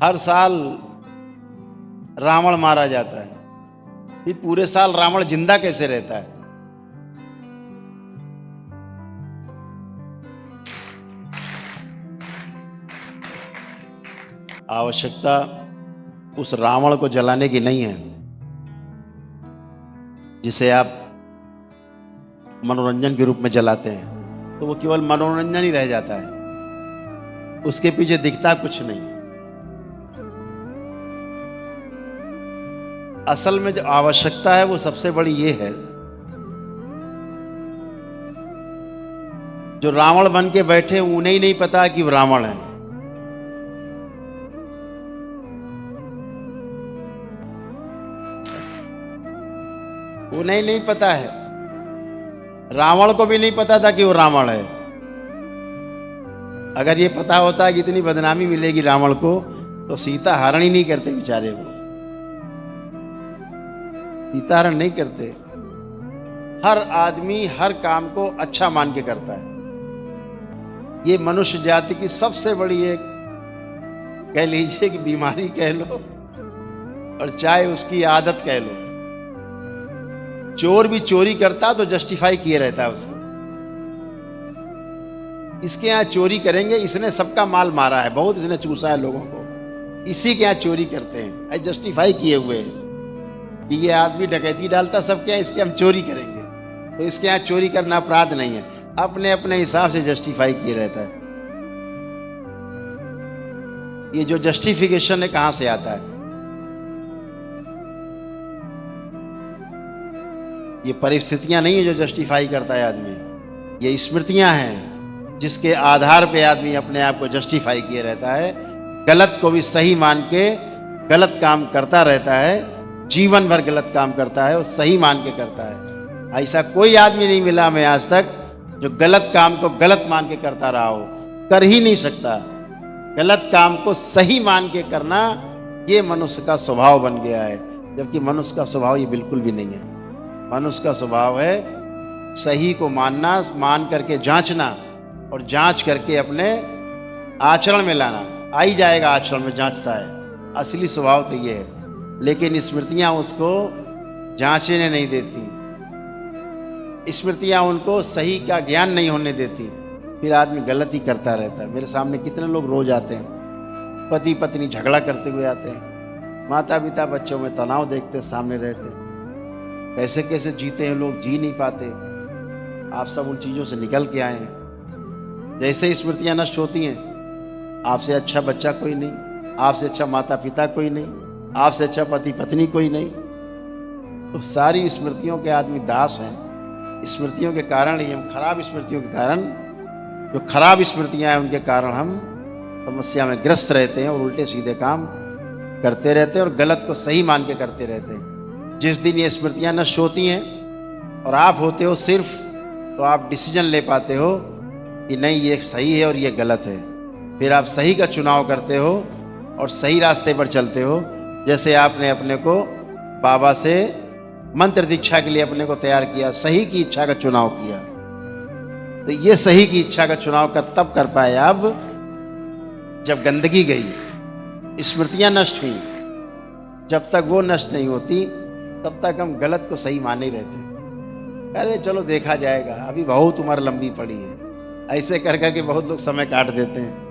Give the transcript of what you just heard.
हर साल रावण मारा जाता है, फिर पूरे साल रावण जिंदा कैसे रहता है? आवश्यकता उस रावण को जलाने की नहीं है जिसे आप मनोरंजन के रूप में जलाते हैं, तो वो केवल मनोरंजन ही रह जाता है, उसके पीछे दिखता कुछ नहीं। असल में जो आवश्यकता है वो सबसे बड़ी ये है, जो रावण बन के बैठे उन्हें ही नहीं पता कि वो रावण है। उन्हें नहीं पता है, रावण को भी नहीं पता था कि वो रावण है। अगर ये पता होता कि इतनी बदनामी मिलेगी रावण को, तो सीता हरण ही नहीं करते बेचारे को, सीता हरण नहीं करते। हर आदमी हर काम को अच्छा मान के करता है। ये मनुष्य जाति की सबसे बड़ी एक, कह लीजिए कि बीमारी कह लो, और चाहे उसकी आदत कह लो। चोर भी चोरी करता तो जस्टिफाई किए रहता है उसको, इसके यहाँ चोरी करेंगे, इसने सबका माल मारा है, बहुत इसने चूसा है लोगों को, इसी के यहाँ चोरी करते हैं, जस्टिफाई किए हुए हैं कि ये आदमी डकैती डालता सबके यहाँ, इसके हम चोरी करेंगे, तो इसके यहाँ चोरी करना अपराध नहीं है। अपने अपने हिसाब से जस्टिफाई किए रहता है। ये जो जस्टिफिकेशन है कहां से आता है? ये परिस्थितियां नहीं है जो जस्टिफाई करता है आदमी, ये स्मृतियां हैं जिसके आधार पे आदमी अपने आप को जस्टिफाई किए रहता है। गलत को भी सही मान के गलत काम करता रहता है, जीवन भर गलत काम करता है और सही मान के करता है। ऐसा कोई आदमी नहीं मिला हमें आज तक जो गलत काम को गलत मान के करता रहा हो, कर ही नहीं सकता। गलत काम को सही मान के करना ये मनुष्य का स्वभाव बन गया है, जबकि मनुष्य का स्वभाव ये बिल्कुल भी नहीं है। मनुष्य का स्वभाव है सही को मानना, मान करके जांचना और जांच करके अपने आचरण में लाना। आ ही जाएगा आचरण में, जांचता है, असली स्वभाव तो ये है। लेकिन स्मृतियां उसको जांचने नहीं देती, स्मृतियां उनको सही का ज्ञान नहीं होने देती, फिर आदमी गलत ही करता रहता है। मेरे सामने कितने लोग रोज आते हैं, पति पत्नी झगड़ा करते हुए आते हैं, माता पिता बच्चों में तनाव देखते सामने रहते, कैसे कैसे जीते हैं लोग, जी नहीं पाते। आप सब उन चीज़ों से निकल के आए हैं। जैसे स्मृतियां नष्ट होती हैं, आपसे अच्छा बच्चा कोई नहीं, आपसे अच्छा माता पिता कोई नहीं, आपसे अच्छा पति पत्नी कोई नहीं, तो सारी स्मृतियों के आदमी दास हैं। स्मृतियों के कारण ही हम, खराब स्मृतियों के कारण, जो खराब स्मृतियां हैं उनके कारण हम समस्या में ग्रस्त रहते हैं और उल्टे सीधे काम करते रहते हैं और गलत को सही मान के करते रहते हैं। जिस दिन ये स्मृतियां नष्ट होती हैं और आप होते हो सिर्फ, तो आप डिसीजन ले पाते हो कि नहीं ये सही है और ये गलत है। फिर आप सही का चुनाव करते हो और सही रास्ते पर चलते हो। जैसे आपने अपने को बाबा से मंत्र दीक्षा के लिए अपने को तैयार किया, सही की इच्छा का चुनाव किया, तो ये सही की इच्छा का चुनाव तब कर पाए अब जब गंदगी गई, स्मृतियां नष्ट हुई। जब तक वो नष्ट नहीं होती तब तक हम गलत को सही माने ही रहते। अरे चलो देखा जाएगा, अभी बहुत उम्र लंबी पड़ी है, ऐसे कर करके बहुत लोग समय काट देते हैं।